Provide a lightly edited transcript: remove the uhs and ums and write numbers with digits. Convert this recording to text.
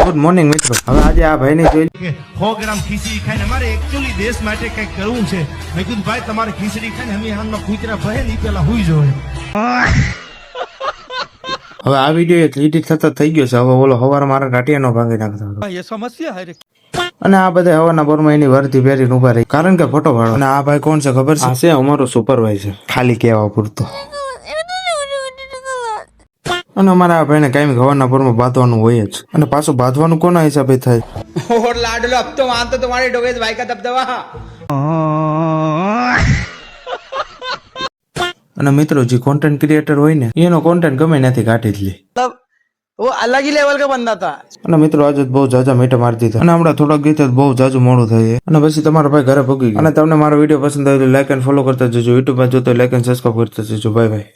Good morning મિત્રો. હવે આજે આ ભાઈને જોઈ 100 ગ્રામ ખીચડી ખાઈને અમારે એકચ્યુઅલી દેશ માટે કંઈક કરવું છે. મેં કીધું ભાઈ તમારે ખીચડી ખાઈને અમે હાલમાં કૂતરા ભહે ને પેલા હુઈ જોવે. હવે આ વિડીયો એક લીટી થતા થઈ ગયો છે. હવે ઓલો હવાર મારા ટાટિયાનો ભાંગી નાખતો હતો. ये समस्या है रे। અને આ બધા હવાના બોરમાં એની વર્દી પહેરીને ઉભા રહી કારણ કે ફોટો પાડો. અને આ ભાઈ કોણ છે ખબર છે? આ છે અમારો સુપરવાઇઝર, ખાલી કહેવા પૂરતો. અને અમારા આ ભાઈને કાયમ હવાના બોરમાં બાંધવાનું હોય જ. અને પાછું બાંધવાનું કોના હિસાબે થાય? और लाडलो अब तो वहां तो तुम्हारे डोगेश भाई का दबदबा. અને મિત્રો જે કોન્ટેન્ટ ક્રિએટર હોય ને એનો કોન્ટેન્ટ ગમે નથી કાઢી જ લે. वो अलग ही लेवल का बंदा था. અને મિત્રો આજે બહુ જાજા મીઠા મારી દીધા. અને હમણાં થોડાક ગીત બહુ જાજુ મોડું થાય. અને પછી તમારો ભાઈ ઘરે ભૂગી ગયો. અને તમને મારો વિડીયો પસંદ આવ્યો તો લાઈક અને ફોલો કરતા જજો. યુટ્યુબ માં જોતો લાઈક અને સબસ્ક્રાઇબ કરતા જજો. Bye bye.